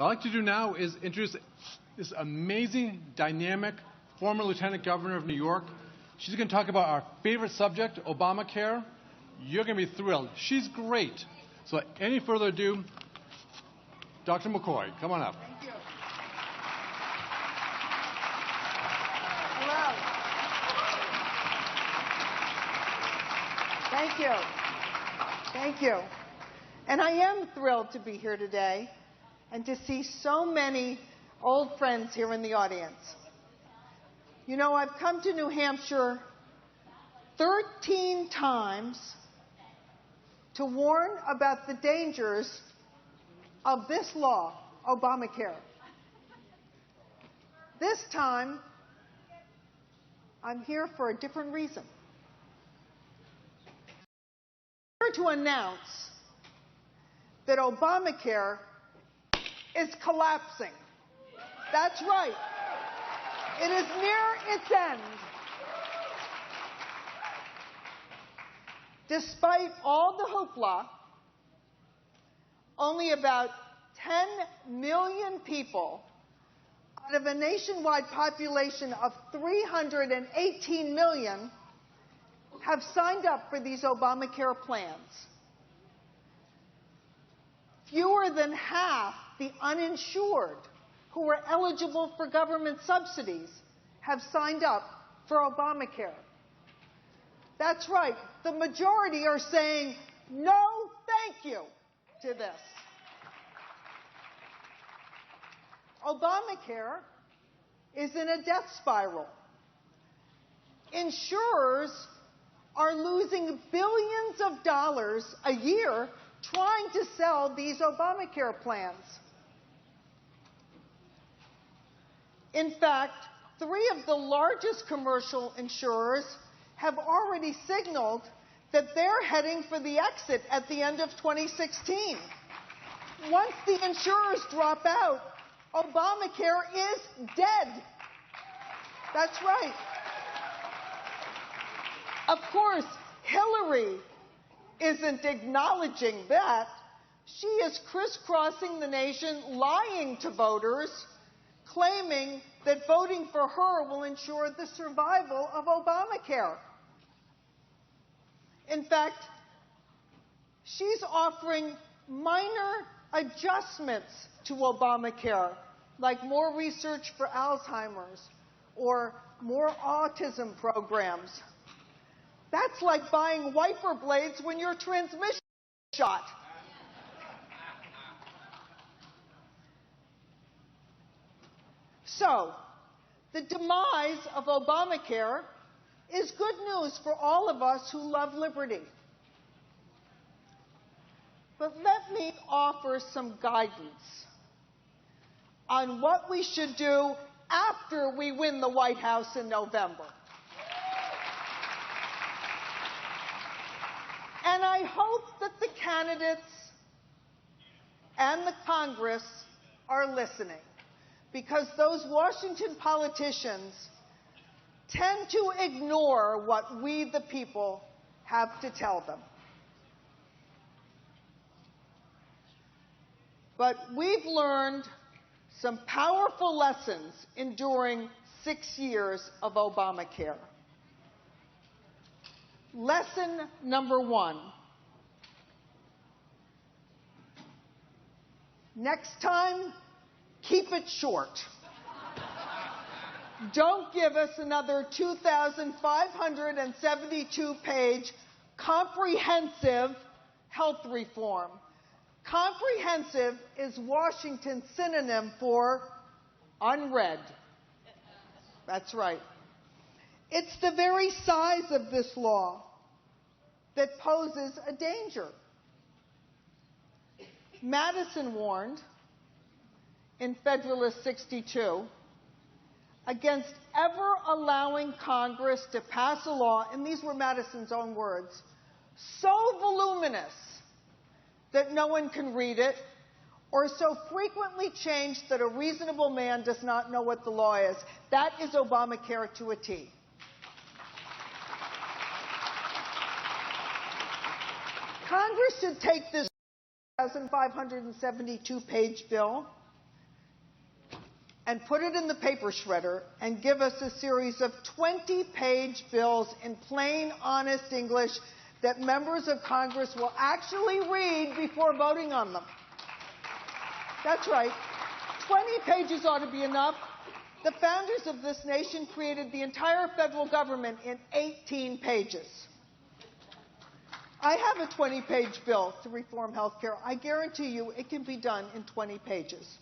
What I'd like to do now is introduce this amazing, dynamic former Lieutenant Governor of New York. She's going to talk about our favorite subject, Obamacare. You're going to be thrilled. She's great. So without any further ado, Dr. McCaughey, come on up. Thank you. Hello. Thank you. Thank you. And I am thrilled to be here today and to see so many old friends here in the audience. You know, I've come to New Hampshire 13 times to warn about the dangers of this law, Obamacare. This time, I'm here for a different reason. I'm here to announce that Obamacare is collapsing. That's right. It is near its end. Despite all the hoopla, only about 10 million people out of a nationwide population of 318 million have signed up for these Obamacare plans. Fewer than half the uninsured who were eligible for government subsidies have signed up for Obamacare. That's right. The majority are saying no thank you to this. Obamacare is in a death spiral. Insurers are losing billions of dollars a year trying to sell these Obamacare plans. In fact, 3 of the largest commercial insurers have already signaled that they're heading for the exit at the end of 2016. Once the insurers drop out, Obamacare is dead. That's right. Of course, Hillary isn't acknowledging that. She is crisscrossing the nation, lying to voters, claiming that voting for her will ensure the survival of Obamacare. In fact, she's offering minor adjustments to Obamacare, like more research for Alzheimer's or more autism programs. That's like buying wiper blades when your transmission is shot. So, the demise of Obamacare is good news for all of us who love liberty. But let me offer some guidance on what we should do after we win the White House in November. And I hope that the candidates and the Congress are listening, because those Washington politicians tend to ignore what we, the people, have to tell them. But we've learned some powerful lessons enduring 6 years of Obamacare. Lesson number 1. Next time, keep it short. Don't give us another 2,572-page comprehensive health reform. Comprehensive is Washington's synonym for unread. That's right. It's the very size of this law that poses a danger. Madison warned in Federalist 62 against ever allowing Congress to pass a law, and these were Madison's own words, so voluminous that no one can read it, or so frequently changed that a reasonable man does not know what the law is. That is Obamacare to a T. Congress should take this 2,572-page bill and put it in the paper shredder and give us a series of 20-page bills in plain, honest English that members of Congress will actually read before voting on them. That's right. 20 pages ought to be enough. The founders of this nation created the entire federal government in 18 pages. I have a 20-page bill to reform health care. I guarantee you it can be done in 20 pages.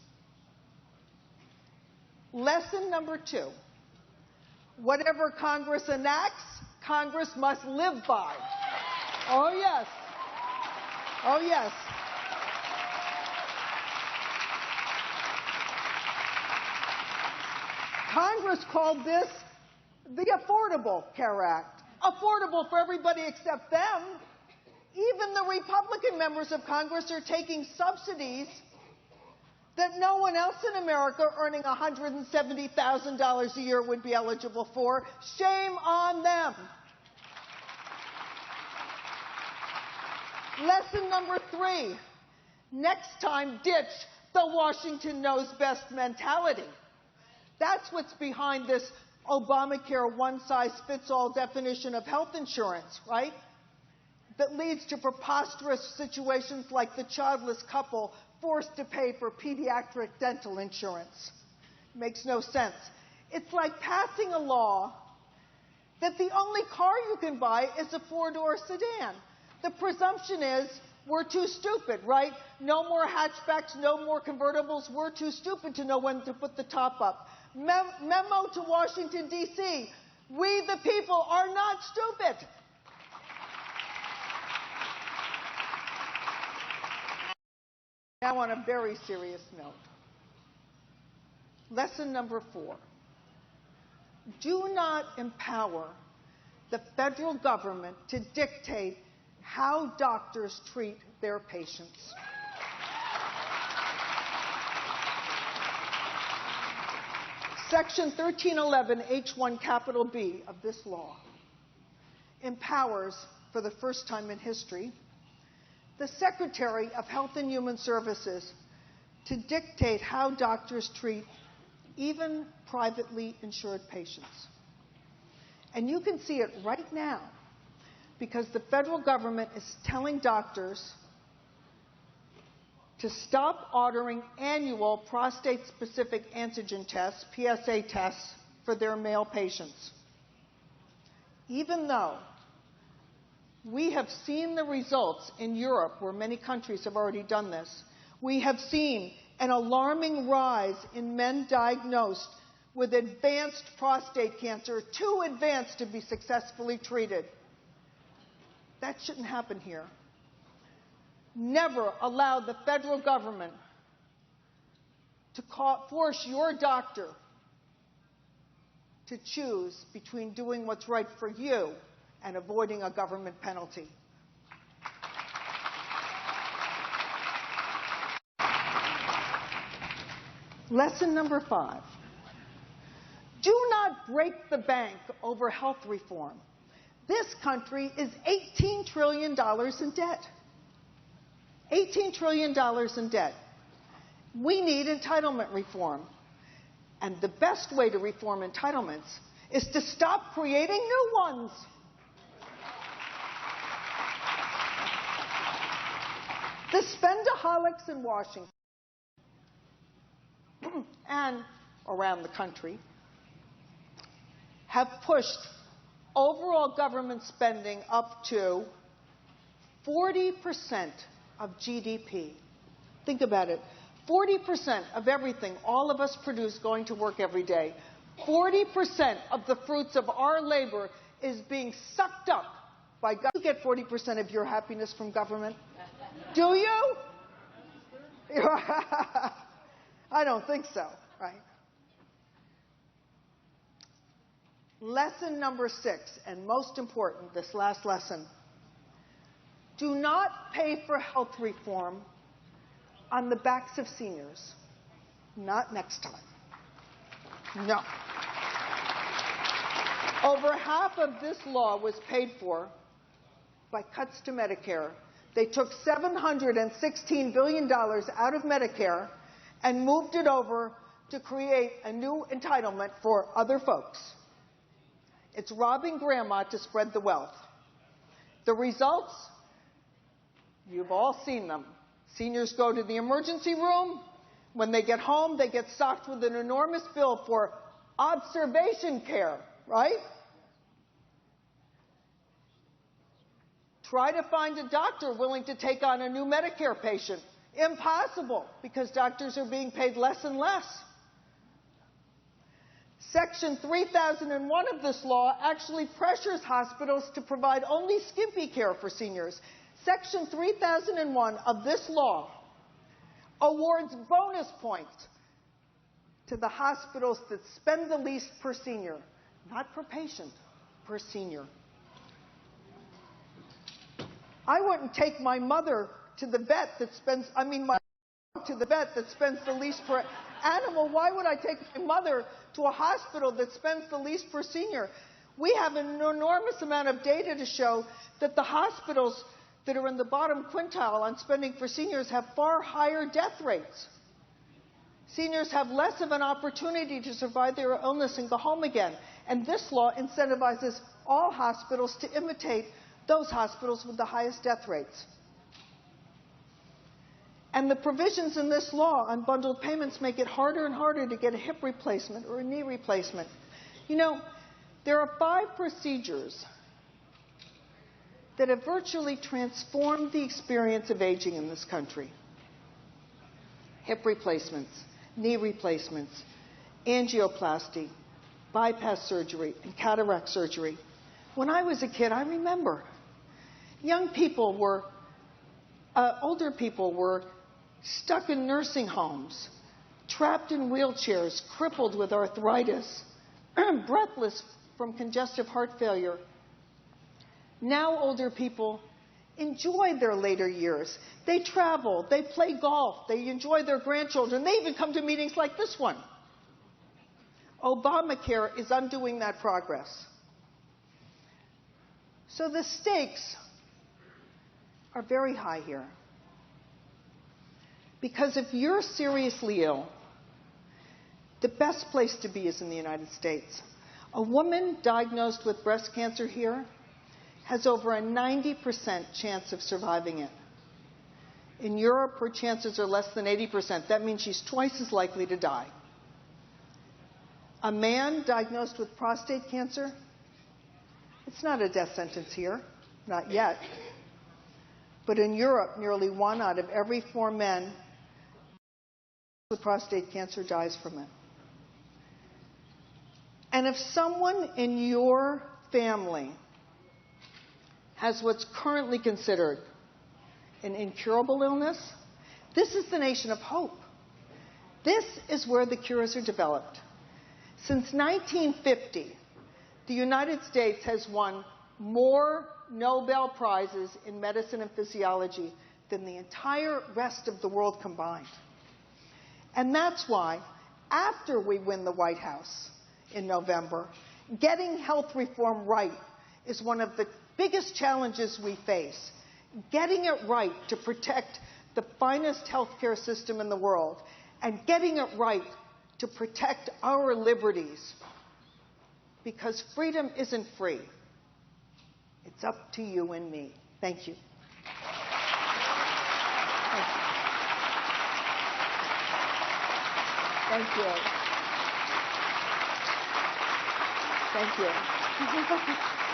Lesson number 2. Whatever Congress enacts, Congress must live by. Oh, yes. Oh, yes. Congress called this the Affordable Care Act. Affordable for everybody except them. Even the Republican members of Congress are taking subsidies that no one else in America earning $170,000 a year would be eligible for. Shame on them. Lesson number 3. Next time, ditch the Washington knows best mentality. That's what's behind this Obamacare one-size-fits-all definition of health insurance, right? That leads to preposterous situations like the childless couple forced to pay for pediatric dental insurance. Makes no sense. It's like passing a law that the only car you can buy is a 4-door sedan. The presumption is we're too stupid, right? No more hatchbacks, no more convertibles. We're too stupid to know when to put the top up. Memo to Washington, D.C. We, the people, are not stupid. Now, on a very serious note, lesson number 4. Do not empower the federal government to dictate how doctors treat their patients. Section 1311 H1 capital B of this law empowers, for the first time in history, the Secretary of Health and Human Services to dictate how doctors treat even privately insured patients. And you can see it right now because the federal government is telling doctors to stop ordering annual prostate-specific antigen tests, PSA tests, for their male patients. Even though we have seen the results in Europe, where many countries have already done this, we have seen an alarming rise in men diagnosed with advanced prostate cancer, too advanced to be successfully treated. That shouldn't happen here. Never allow the federal government to force your doctor to choose between doing what's right for you and avoiding a government penalty. Lesson number 5. Do not break the bank over health reform. This country is $18 trillion in debt. $18 trillion in debt. We need entitlement reform. And the best way to reform entitlements is to stop creating new ones. The spendaholics in Washington and around the country have pushed overall government spending up to 40% of GDP. Think about it. 40% of everything all of us produce going to work every day. 40% of the fruits of our labor is being sucked up by government. You get 40% of your happiness from government? Do you? I don't think so, right? Lesson number 6, and most important, this last lesson. Do not pay for health reform on the backs of seniors. Not next time. No. Over half of this law was paid for by cuts to Medicare. They took $716 billion out of Medicare and moved it over to create a new entitlement for other folks. It's robbing grandma to spread the wealth. The results, you've all seen them. Seniors go to the emergency room. When they get home, they get socked with an enormous bill for observation care, right? Try to find a doctor willing to take on a new Medicare patient. Impossible, because doctors are being paid less and less. Section 3001 of this law actually pressures hospitals to provide only skimpy care for seniors. Section 3001 of this law awards bonus points to the hospitals that spend the least per senior, not per patient, per senior. I wouldn't take my mother to the vet that spends, to the vet that spends the least per animal. Why would I take my mother to a hospital that spends the least per senior? We have an enormous amount of data to show that the hospitals that are in the bottom quintile on spending for seniors have far higher death rates. Seniors have less of an opportunity to survive their illness and go home again. And this law incentivizes all hospitals to imitate those hospitals with the highest death rates. And the provisions in this law on bundled payments make it harder and harder to get a hip replacement or a knee replacement. You know, there are 5 procedures that have virtually transformed the experience of aging in this country. Hip replacements, knee replacements, angioplasty, bypass surgery, and cataract surgery. When I was a kid, I remember older people were stuck in nursing homes, trapped in wheelchairs, crippled with arthritis, breathless from congestive heart failure. Now older people enjoy their later years. They travel, they play golf, they enjoy their grandchildren. They even come to meetings like this one. Obamacare is undoing that progress. So the stakes are very high here. Because if you're seriously ill, the best place to be is in the United States. A woman diagnosed with breast cancer here has over a 90% chance of surviving it. In Europe, her chances are less than 80%. That means she's twice as likely to die. A man diagnosed with prostate cancer, it's not a death sentence here, not yet. But in Europe, nearly 1 out of every 4 men with prostate cancer dies from it. And if someone in your family has what's currently considered an incurable illness, this is the nation of hope. This is where the cures are developed. Since 1950, the United States has won more Nobel Prizes in medicine and physiology than the entire rest of the world combined. And that's why, after we win the White House in November, getting health reform right is one of the biggest challenges we face. Getting it right to protect the finest healthcare system in the world, and getting it right to protect our liberties. Because freedom isn't free. It's up to you and me. Thank you. Thank you. Thank you.